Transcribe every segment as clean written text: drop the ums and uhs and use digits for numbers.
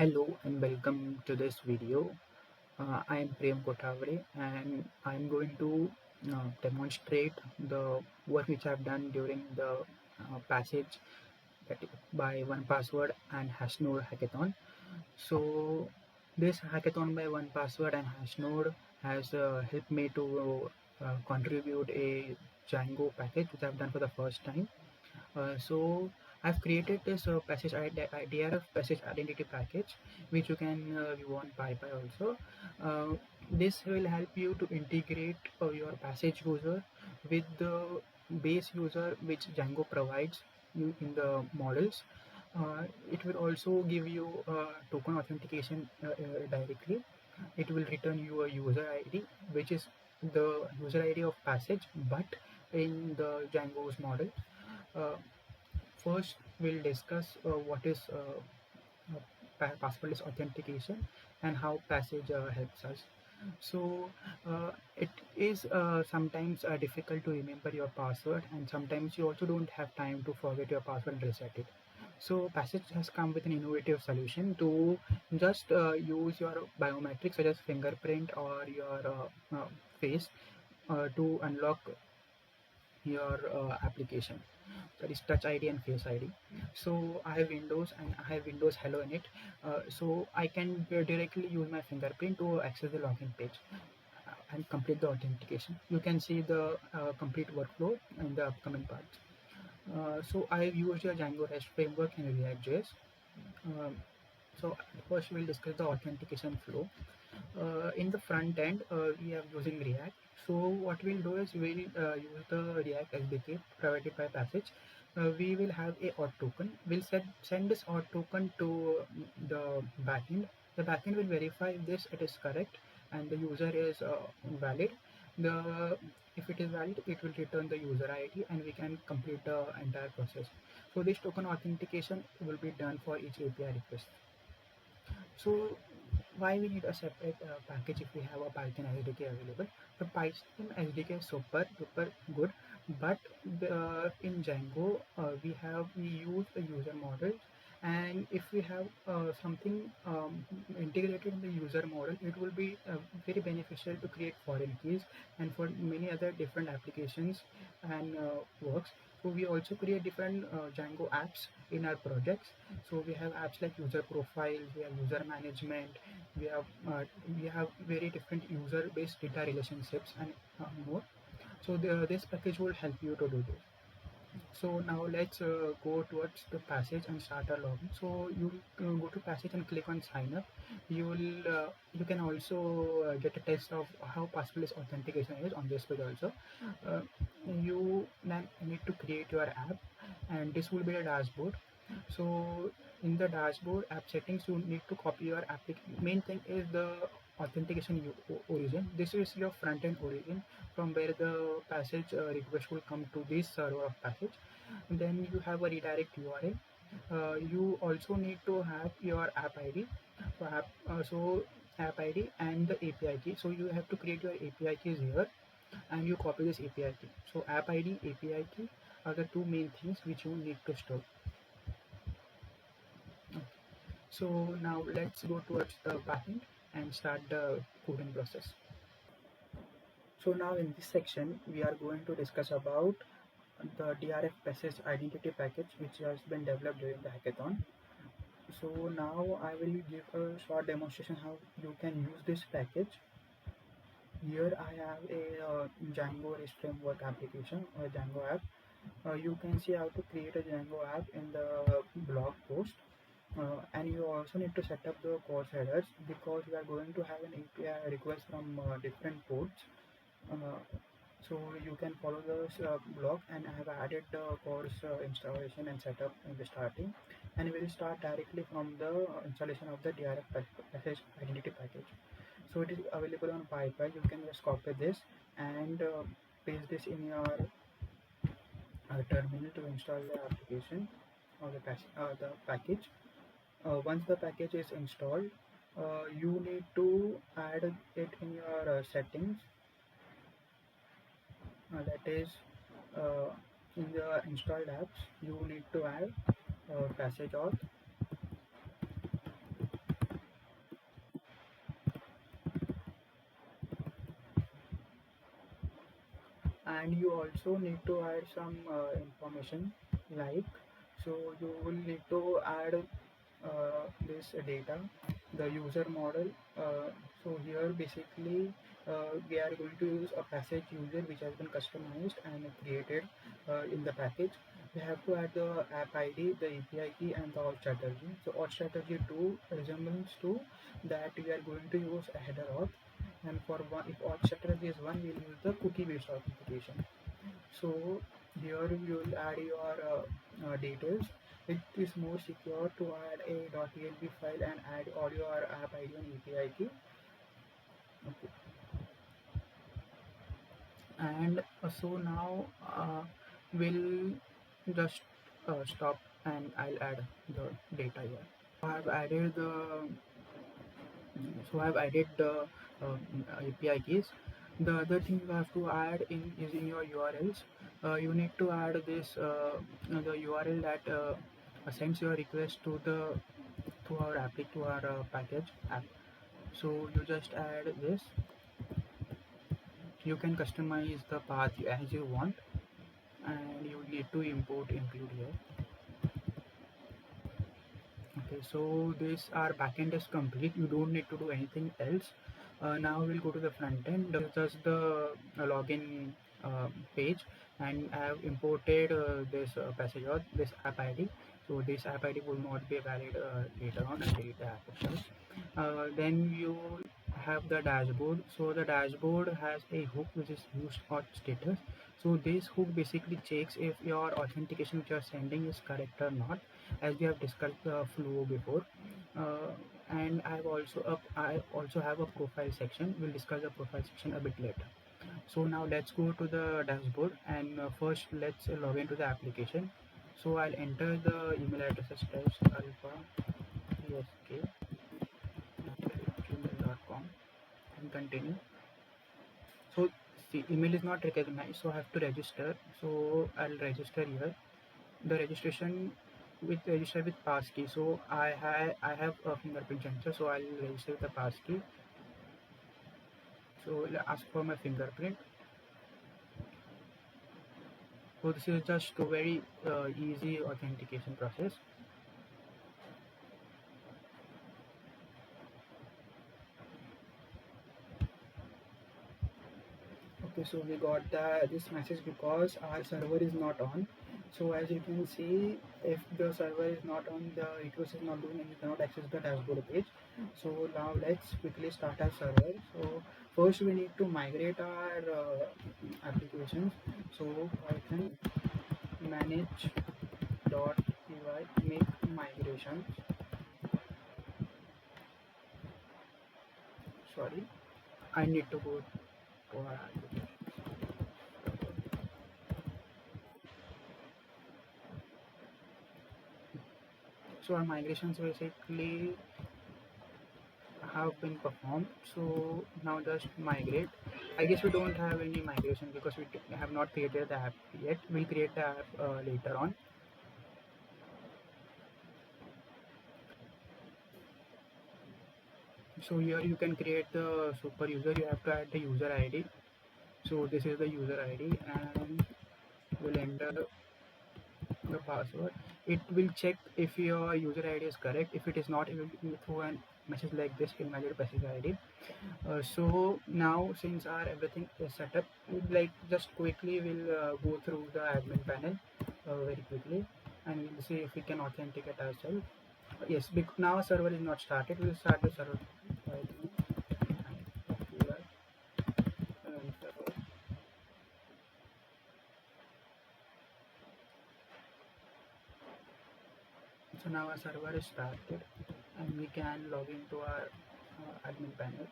Hello and welcome to this video. I am Prem Kothavade and I am going to demonstrate the work which I have done during the passage that by one password and Hashnode hackathon. So this hackathon by one password and Hashnode has helped me to contribute a Django package which I have done for the first time. So I've created this DRF passage identity package, which you can view on PyPy also. This will help you to integrate your passage user with the base user which Django provides you in the models. It will also give you token authentication directly. It will return you a user ID, which is the user ID of passage, but in the Django's model. Uh, First, we'll discuss what is passwordless authentication and how passage helps us. So, it is sometimes difficult to remember your password, and sometimes you also don't have time to forget your password and reset it. So, Passage has come with an innovative solution to just use your biometrics such as fingerprint or your face to unlock your application, that is touch id and face id. So I have windows and I have windows hello in it, so I can directly use my fingerprint to access the login page and complete the authentication. You can see the complete workflow in the upcoming parts. So I have used a Django REST framework in React.js. um, so first we'll discuss the authentication flow. In the front end, we are using React. So what we'll do is we'll use the React SDK provided by Passage. We will have a auth token. We'll send this auth token to the backend. The backend will verify if it is correct and the user is valid. The If it is valid, it will return the user ID and we can complete the entire process. So this token authentication will be done for each API request. So why we need a separate package if we have a Python SDK available? The Python SDK is super good, but in Django we use the user model, and if we have something integrated in the user model, it will be very beneficial to create foreign keys and for many other different applications and works. So we also create different Django apps in our projects. So we have apps like user profiles, we have user management, we have uh, we have very different user-based data relationships and more. So this package will help you to do this. So now let's go towards the passage and start our login. So you go to passage and click on sign up. You can also get a test of how passwordless authentication is on this page also. Uh, you then need to create your app, and this will be a dashboard. So in the dashboard app settings, you need to copy your application. Main thing is the authentication origin. This is your front end origin from where the passage request will come to this server of passage. And then you have a redirect URL. You also need to have your app ID. So app ID and the API key. So you have to create your API keys here and you copy this API key. So app ID, API key are the two main things which you need to store. So now let's go towards the backend and start the coding process. So now in this section, we are going to discuss about the drf passage identity package which has been developed during the hackathon. So now I will give a short demonstration how you can use this package. Here I have a Django REST framework application or Django app. You can see how to create a Django app in the blog post. And you also need to set up the course headers because we are going to have an API request from different ports. Uh, so you can follow this blog, and I have added the course installation and setup in the starting, and we will start directly from the installation of the DRF passage identity package. So it is available on PyPy. You can just copy this and paste this in your terminal to install the application or the package. Once the package is installed, you need to add it in your settings. That is, uh, in the installed apps, you need to add passage auth and you also need to add some information, like, so you will need to add this data, the user model. So here basically we are going to use a passage user which has been customized and created in the package. We have to add the app ID, the API key, and the auth strategy. So auth strategy 2 resembles to that we are going to use a header auth, and for one, if auth strategy is 1, we'll use the cookie based authentication. So here you will add your details. It is more secure to add a .env file and add all your app ID and API key. Okay. And so now we'll just stop and I'll add the data here. I've added the I've added the API keys. The other thing you have to add in is in your URLs. You need to add this the URL that sends your request to our package app. So you just add this. You can customize the path as you want, and you need to include here. Okay, so this our backend is complete. You don't need to do anything else. Now we'll go to the front end. This is just the login page, and I have imported this passage or this app ID. So this app ID will not be valid later on. I'll delete the app itself. Then you have the dashboard. So the dashboard has a hook which is used for status. So this hook basically checks if your authentication which you are sending is correct or not, as we have discussed the flow before. And I also have a profile section. We'll discuss the profile section a bit later. So now let's go to the dashboard, and first let's log into the application. So I'll enter the email address as alpha.psk@gmail.com and continue. So the email is not recognized, so I have to register. So I'll register here. The registration with register with passkey. So I have a fingerprint sensor, so I'll register with the passkey. So I'll ask for my fingerprint. So this is just a very easy authentication process. Okay, so we got this message because our server is not on. So as you can see, if the server is not on, the request is not doing, and you cannot access the dashboard page. So now let's quickly start our server. So first we need to migrate our applications. So Python manage dot py make migration. Sorry, I need to go to our application. So our migrations basically have been performed. So now just migrate. I guess we don't have any migration because we have not created the app yet. We'll create the app later on. So here you can create the super user. You have to add the user ID. So this is the user ID, and we'll enter the password. It will check if your user ID is correct. If it is not, it will throw a message like this: invalid passage ID. So now since our everything is set up, like just quickly we'll go through the admin panel very quickly, and we'll see if we can authenticate ourselves. Yes, now our server is not started. We'll start the server. So now our server is started, and we can log into our admin panel.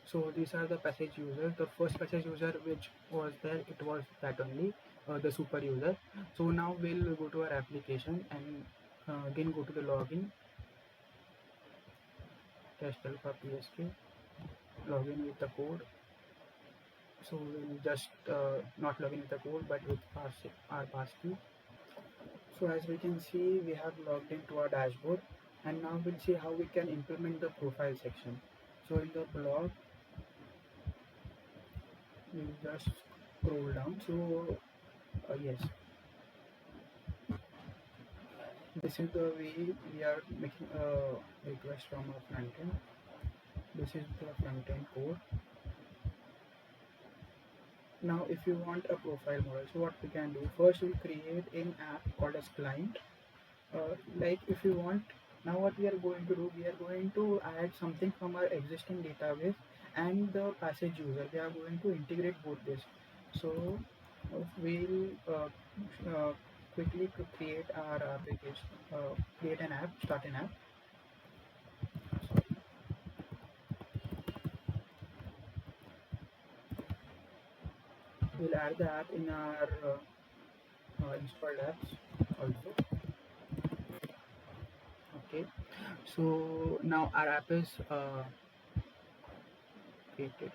So these are the passage users. The first passage user which was there, it was that only, the super user. So now we'll go to our application and again go to the login, test alpha psk, login with the code. So we'll just not login with the code but with our passkey. So as we can see, we have logged into our dashboard. And now we'll see how we can implement the profile section. So in the blog, we'll just scroll down. So yes, this is the way we are making a request from our front end. This is the front end code. Now if you want a profile model, so what we can do, first we'll create an app called as client. Like if you want, now what we are going to do, we are going to add something from our existing database and the passage user. We are going to integrate both this. So we'll quickly to create our application, create an app, start an app. We'll add the app in our installed apps also. Okay, so now our app is created.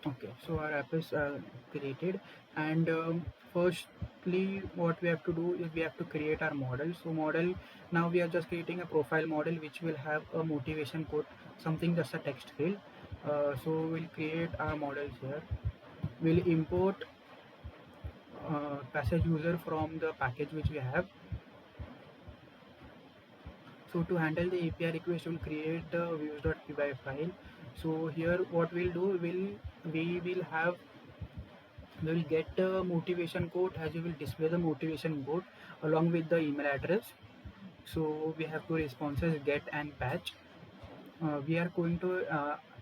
Okay, so our app is created, and firstly, what we have to do is we have to create our model. So model, now we are just creating a profile model which will have a motivation code, something just a text field. So we'll create our models here. We'll import passage user from the package which we have. So to handle the API request, we'll create the views.py file. So here, what we'll do, we will have, we will get the motivation code, as you will display the motivation code along with the email address. So we have two responses, get and patch. We are going to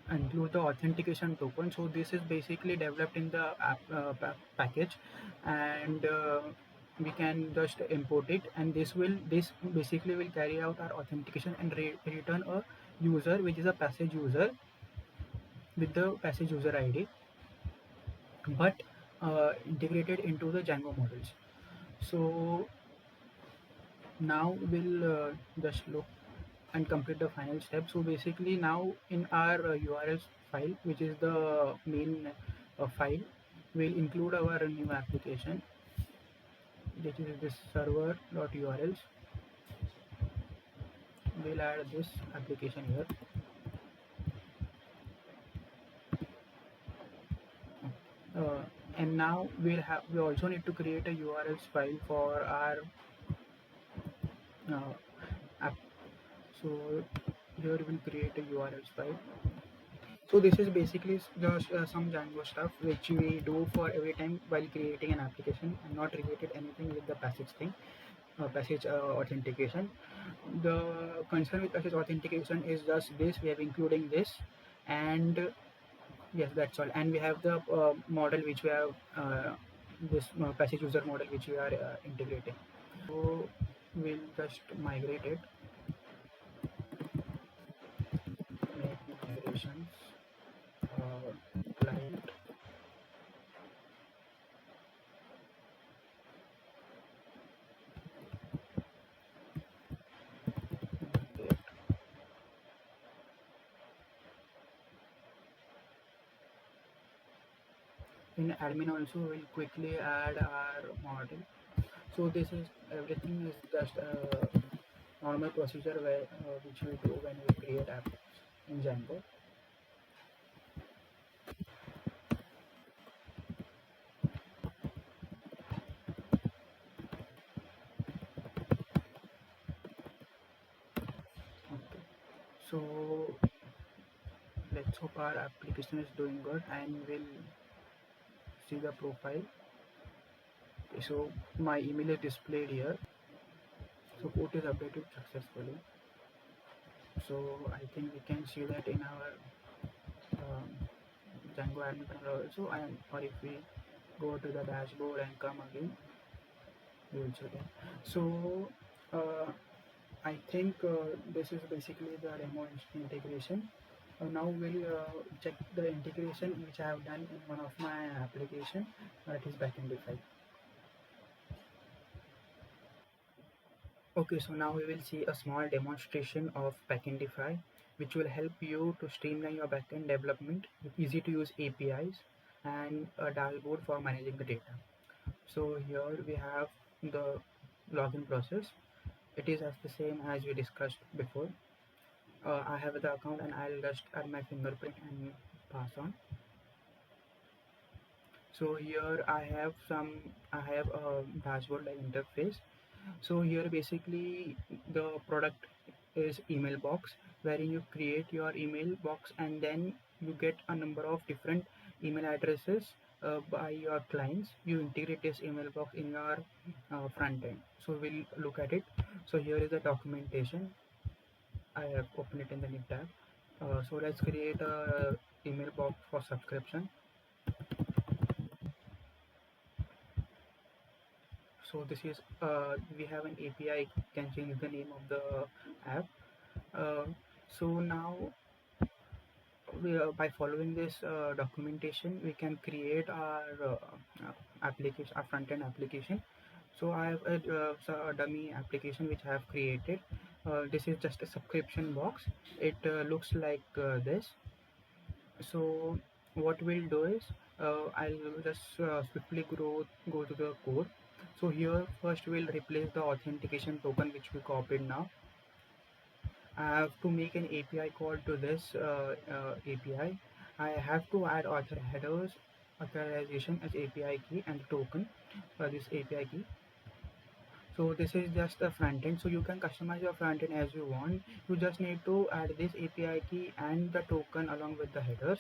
include the authentication token. So this is basically developed in the app package, and we can just import it, and this basically will carry out our authentication and return a user which is a passage user with the passage user ID, but integrated into the Django models. So now we'll just look and complete the final step. So basically now in our URLs file, which is the main file, we'll include our new application, which is this server.urls. We'll add this application here. uh, and now we also need to create a URLs file for our app. So here we'll create a URLs file. So this is basically just some Django stuff which we do for every time while creating an application, and not related anything with the passage thing, passage authentication. The concern with passage authentication is just this: we are including this, and yes, that's all. And we have the model which we have, this passage user model which we are integrating. So we'll just migrate it, make migrations, client. In admin also we'll quickly add our model. So this is, everything is just a normal procedure where which we do when we create apps in Django. Okay, so let's hope our application is doing good, and we'll see the profile. Okay, so my email is displayed here. So code is updated successfully. So I think we can see that in our um, Django admin panel also, and or if we go to the dashboard and come again, we will see that. So I think this is basically the demo integration. Now we'll check the integration which I have done in one of my application, that is Backendify. Okay, so now we will see a small demonstration of Backendify, which will help you to streamline your backend development with easy to use APIs. and a dashboard for managing the data. So here we have the login process. It is as the same as we discussed before. I have the account and I'll just add my fingerprint and pass on. So here I have a dashboard like interface. So here basically the product is email box, wherein you create your email box and then you get a number of different email addresses by your clients. You integrate this email box in your front end. So we'll look at it. So here is the documentation. I have opened it in the new tab. So let's create a email box for subscription. So this is we have an API, can change the name of the app. uh, so now by following this documentation, we can create our application, our front end application. So I have a dummy application which I have created. This is just a subscription box. It looks like this. So what we'll do is I'll just swiftly go to the code. So here first we'll replace the authentication token which we copied now. I have to make an API call to this API. I have to add author headers, authorization as API key and token for this API key. So this is just a front end. So you can customize your front end as you want. You just need to add this API key and the token along with the headers.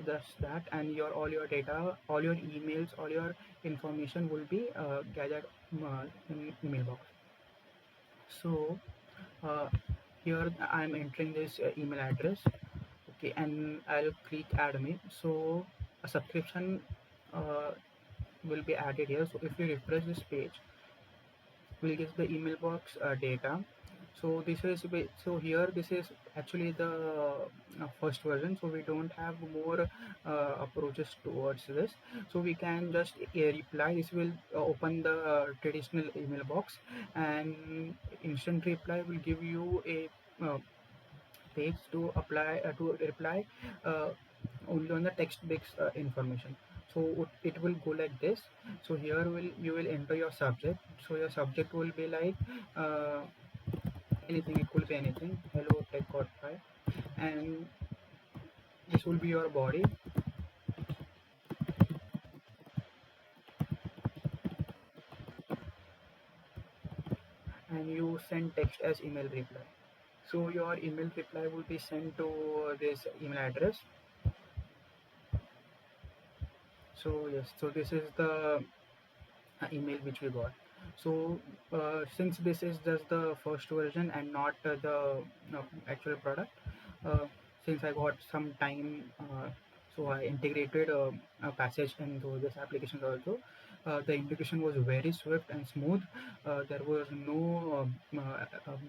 That's that, and your all your data, all your emails, all your information will be gathered in email box. So uh, here I'm entering this email address. Okay, and I'll click add me. So a subscription uh, will be added here. So if you refresh this page, we'll get the email box data. So this is so here this is actually the first version, so we don't have more approaches towards this. So we can just reply. This will open the traditional email box, and instant reply will give you a page to apply to reply uh, only on the text-based information. So it will go like this. So here will you will enter your subject. So your subject will be like uh, anything. It could be anything. Hello tech or five, and this will be your body, and you send text as email reply. So your email reply will be sent to this email address. So yes, so this is the email which we got. So since this is just the first version and not the actual product, uh, since I got some time, so I integrated a passage into this application also. The integration was very swift and smooth. There was no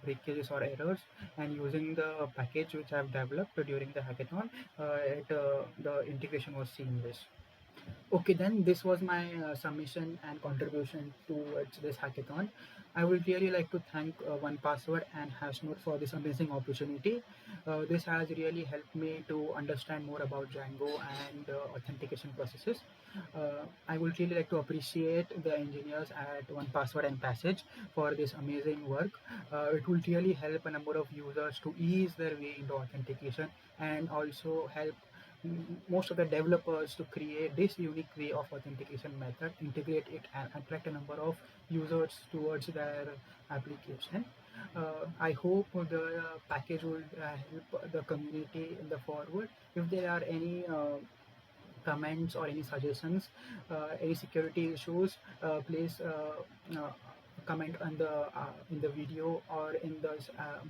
breakages or errors, and using the package which I've developed during the hackathon, the integration was seamless. Okay, then this was my submission and contribution towards this hackathon. I would really like to thank One Password and Hashnote for this amazing opportunity. This has really helped me to understand more about Django and authentication processes. I would really like to appreciate the engineers at One Password and Passage for this amazing work. It will really help a number of users to ease their way into authentication and also help most of the developers to create this unique way of authentication method, integrate it, and attract a number of users towards their application. I hope the package will help the community in the forward. If there are any comments or any suggestions, any security issues, please comment on the in the video or in the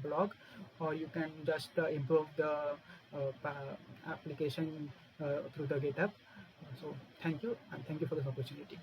blog, or you can just improve the application through the GitHub. So thank you, and thank you for this opportunity.